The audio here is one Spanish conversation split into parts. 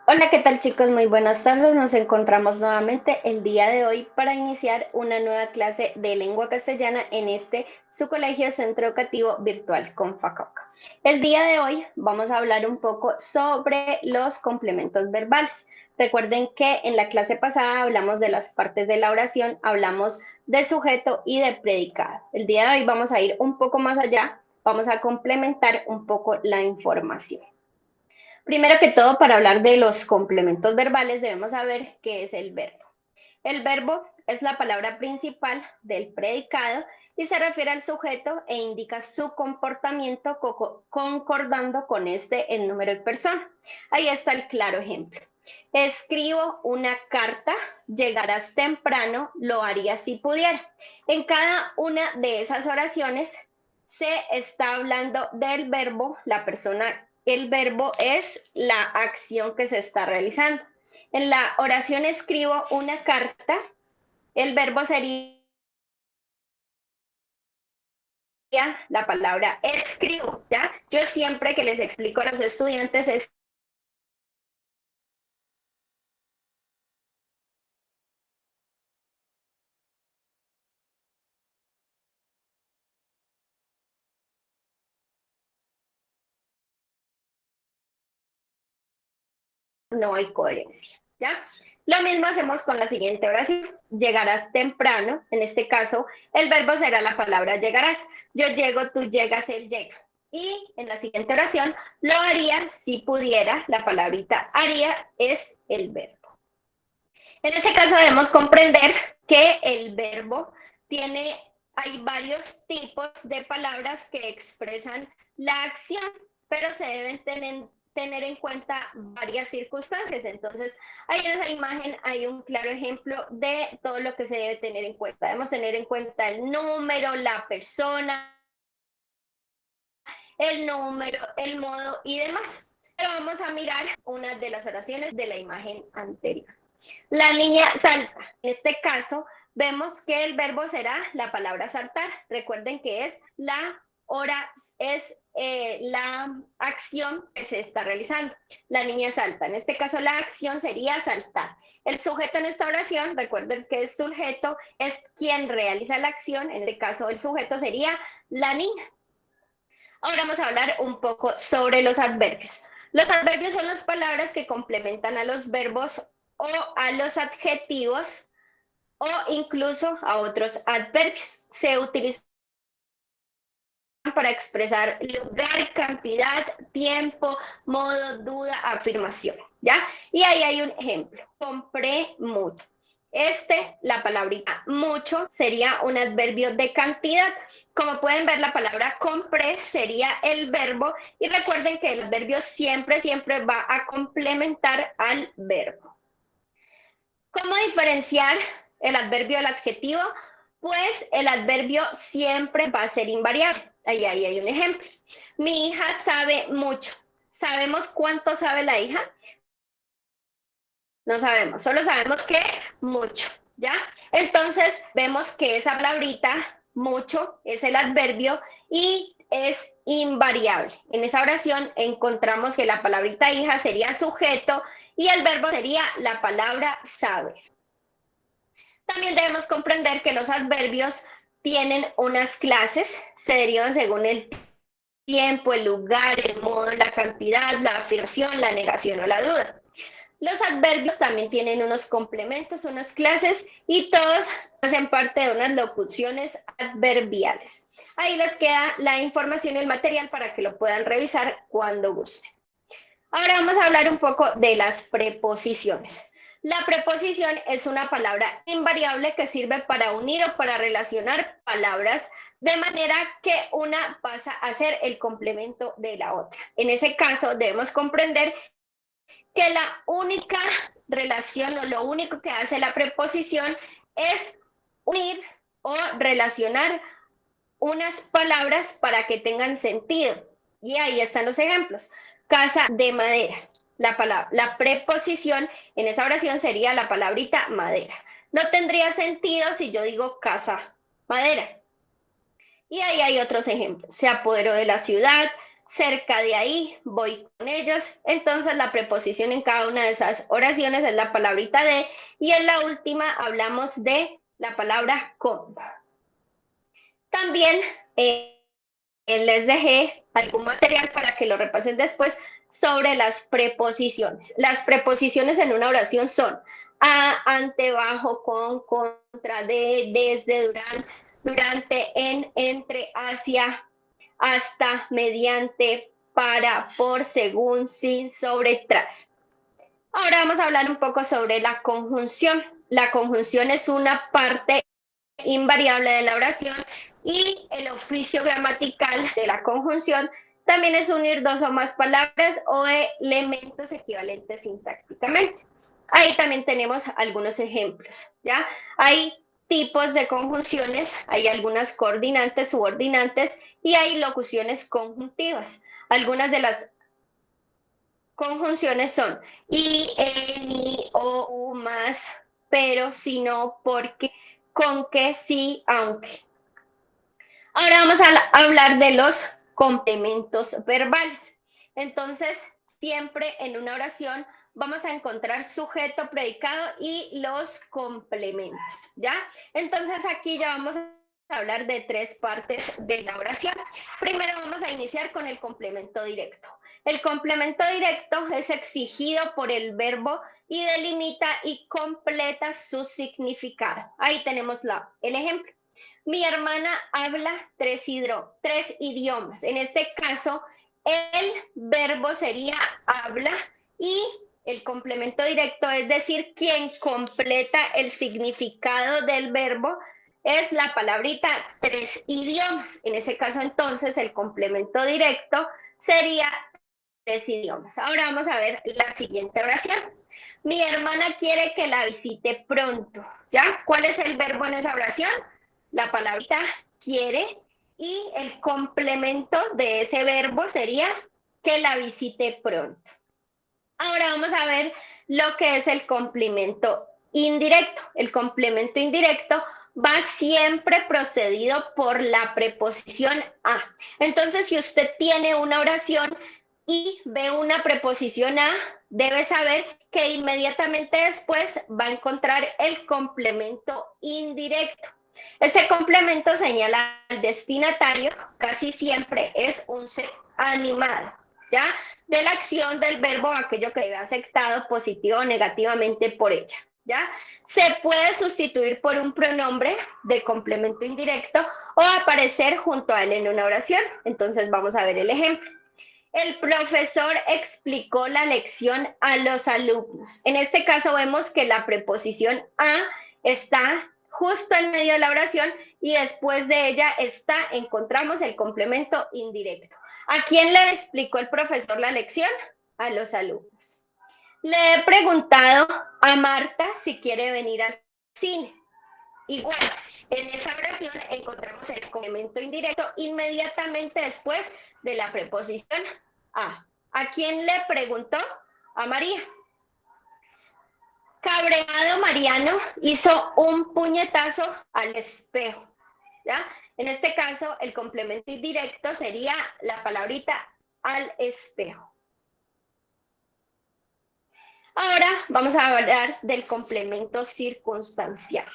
Hola, ¿qué tal chicos? Muy buenas tardes. Nos encontramos nuevamente el día de hoy para iniciar una nueva clase de lengua castellana en su colegio centro educativo virtual con Facoca. El día de hoy vamos a hablar un poco sobre los complementos verbales. Recuerden que en la clase pasada hablamos de las partes de la oración, hablamos de sujeto y de predicado. El día de hoy vamos a ir un poco más allá, vamos a complementar un poco la información. Primero que todo, para hablar de los complementos verbales, debemos saber qué es el verbo. El verbo es la palabra principal del predicado y se refiere al sujeto e indica su comportamiento concordando con el número de persona. Ahí está el claro ejemplo. Escribo una carta, llegarás temprano, lo haría si pudiera. En cada una de esas oraciones se está hablando del verbo, la persona, el verbo es la acción que se está realizando. En la oración escribo una carta, el verbo sería la palabra escribo, ¿ya? Yo siempre que les explico a los estudiantes es no hay coherencia, ¿ya? Lo mismo hacemos con la siguiente oración. Llegarás temprano, en este caso, el verbo será la palabra llegarás. Yo llego, tú llegas, él llega. Y en la siguiente oración, lo haría si pudiera, la palabrita haría es el verbo. En este caso debemos comprender que el verbo tiene, hay varios tipos de palabras que expresan la acción, pero se deben tener en cuenta varias circunstancias. Entonces, ahí en esa imagen hay un claro ejemplo de todo lo que se debe tener en cuenta. Debemos tener en cuenta el número, la persona, el número, el modo y demás. Pero vamos a mirar una de las oraciones de la imagen anterior. La niña salta. En este caso, vemos que el verbo será la palabra saltar. Recuerden que es la hora, es la acción que se está realizando. La niña salta. En este caso, la acción sería saltar. El sujeto en esta oración, recuerden que el sujeto es quien realiza la acción. En este caso, el sujeto sería la niña. Ahora vamos a hablar un poco sobre los adverbios. Los adverbios son las palabras que complementan a los verbos o a los adjetivos o incluso a otros adverbios. Se utilizan para expresar lugar, cantidad, tiempo, modo, duda, afirmación, ¿ya? Y ahí hay un ejemplo. Compré mucho. La palabrita mucho sería un adverbio de cantidad. Como pueden ver, la palabra compré sería el verbo y recuerden que el adverbio siempre, siempre va a complementar al verbo. ¿Cómo diferenciar el adverbio del adjetivo? Pues el adverbio siempre va a ser invariable. Ahí hay un ejemplo. Mi hija sabe mucho. ¿Sabemos cuánto sabe la hija? No sabemos, solo sabemos que mucho, ¿ya? Entonces vemos que esa palabrita, mucho, es el adverbio y es invariable. En esa oración encontramos que la palabrita hija sería sujeto y el verbo sería la palabra sabe. También debemos comprender que los adverbios tienen unas clases, se derivan según el tiempo, el lugar, el modo, la cantidad, la afirmación, la negación o la duda. Los adverbios también tienen unos complementos, unas clases y todos hacen parte de unas locuciones adverbiales. Ahí les queda la información y el material para que lo puedan revisar cuando gusten. Ahora vamos a hablar un poco de las preposiciones. La preposición es una palabra invariable que sirve para unir o para relacionar palabras de manera que una pasa a ser el complemento de la otra. En ese caso debemos comprender que la única relación o lo único que hace la preposición es unir o relacionar unas palabras para que tengan sentido. Y ahí están los ejemplos. Casa de madera. La preposición en esa oración sería la palabrita madera. No tendría sentido si yo digo casa madera. Y ahí hay otros ejemplos. Se apoderó de la ciudad, cerca de ahí, voy con ellos. Entonces la preposición en cada una de esas oraciones es la palabrita de, y en la última hablamos de la palabra con. También les dejé algún material para que lo repasen después sobre las preposiciones. Las preposiciones en una oración son a, ante, bajo, con, contra, de, desde, durante, en, entre, hacia, hasta, mediante, para, por, según, sin, sobre, tras. Ahora vamos a hablar un poco sobre la conjunción. La conjunción es una parte invariable de la oración y el oficio gramatical de la conjunción también es unir dos o más palabras o elementos equivalentes sintácticamente. Ahí también tenemos algunos ejemplos, ¿ya? Hay tipos de conjunciones, hay algunas coordinantes, subordinantes y hay locuciones conjuntivas. Algunas de las conjunciones son y, ni, o, u, más, pero, si no, porque, con que, sí, aunque. Ahora vamos a hablar de los complementos verbales. Entonces, siempre en una oración vamos a encontrar sujeto, predicado y los complementos, ¿ya? Entonces, aquí ya vamos a hablar de tres partes de la oración. Primero vamos a iniciar con el complemento directo. El complemento directo es exigido por el verbo y delimita y completa su significado. Ahí tenemos el ejemplo. Mi hermana habla tres idiomas. En este caso, el verbo sería habla y el complemento directo, es decir, quien completa el significado del verbo es la palabrita tres idiomas. En ese caso, entonces, el complemento directo sería tres idiomas. Ahora vamos a ver la siguiente oración. Mi hermana quiere que la visite pronto. ¿Ya? ¿Cuál es el verbo en esa oración? La palabrita quiere y el complemento de ese verbo sería que la visite pronto. Ahora vamos a ver lo que es el complemento indirecto. El complemento indirecto va siempre precedido por la preposición a. Entonces, si usted tiene una oración y ve una preposición a, debe saber que inmediatamente después va a encontrar el complemento indirecto. Ese complemento señala al destinatario, casi siempre es un ser animado, ¿ya? De la acción del verbo, aquello que debe afectado positivo o negativamente por ella, ¿ya? Se puede sustituir por un pronombre de complemento indirecto o aparecer junto a él en una oración. Entonces vamos a ver el ejemplo. El profesor explicó la lección a los alumnos. En este caso vemos que la preposición a está justo en medio de la oración y después de ella encontramos el complemento indirecto. ¿A quién le explicó el profesor la lección? A los alumnos. Le he preguntado a Marta si quiere venir al cine. Igual, en esa oración encontramos el complemento indirecto inmediatamente después de la preposición a. ¿A quién le preguntó? A María. Cabreado Mariano hizo un puñetazo al espejo, ¿ya? En este caso, el complemento indirecto sería la palabrita al espejo. Ahora vamos a hablar del complemento circunstancial.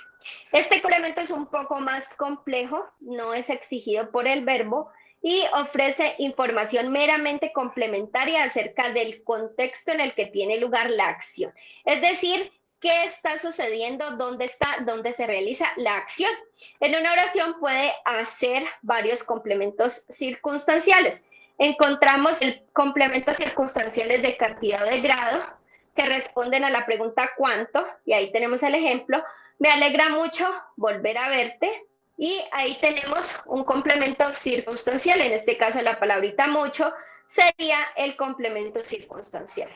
Este complemento es un poco más complejo, no es exigido por el verbo y ofrece información meramente complementaria acerca del contexto en el que tiene lugar la acción. Es decir, qué está sucediendo, dónde se realiza la acción. En una oración puede hacer varios complementos circunstanciales. Encontramos el complementos circunstanciales de cantidad o de grado, que responden a la pregunta ¿cuánto? Y ahí tenemos el ejemplo. Me alegra mucho volver a verte. Y ahí tenemos un complemento circunstancial. En este caso, la palabrita mucho sería el complemento circunstancial.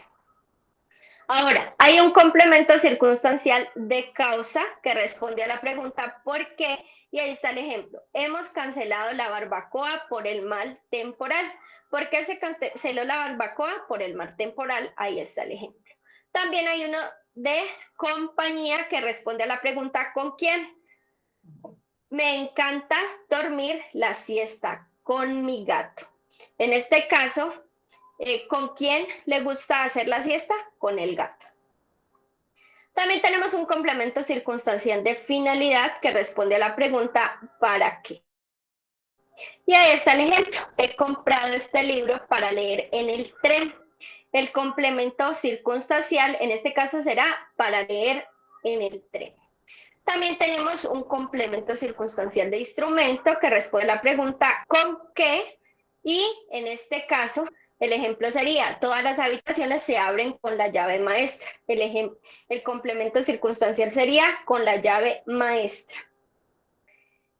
Ahora, hay un complemento circunstancial de causa que responde a la pregunta ¿por qué? Y ahí está el ejemplo. Hemos cancelado la barbacoa por el mal temporal. ¿Por qué se canceló la barbacoa? Por el mal temporal. Ahí está el ejemplo. También hay uno de compañía que responde a la pregunta ¿con quién? Me encanta dormir la siesta con mi gato. En este caso, ¿con quién le gusta hacer la siesta? Con el gato. También tenemos un complemento circunstancial de finalidad que responde a la pregunta ¿para qué? Y ahí está el ejemplo. He comprado este libro para leer en el tren. El complemento circunstancial en este caso será para leer en el tren. También tenemos un complemento circunstancial de instrumento que responde a la pregunta ¿con qué? Y en este caso, el ejemplo sería, todas las habitaciones se abren con la llave maestra. El complemento circunstancial sería con la llave maestra.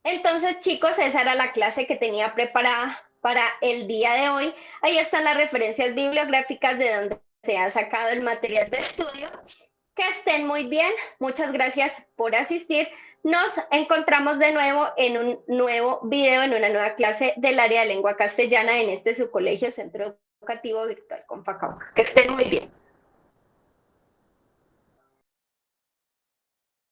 Entonces, chicos, esa era la clase que tenía preparada para el día de hoy. Ahí están las referencias bibliográficas de donde se ha sacado el material de estudio. Que estén muy bien. Muchas gracias por asistir. Nos encontramos de nuevo en un nuevo video, en una nueva clase del área de lengua castellana en este su colegio Centro Educativo Virtual Confacauca. Que estén muy bien.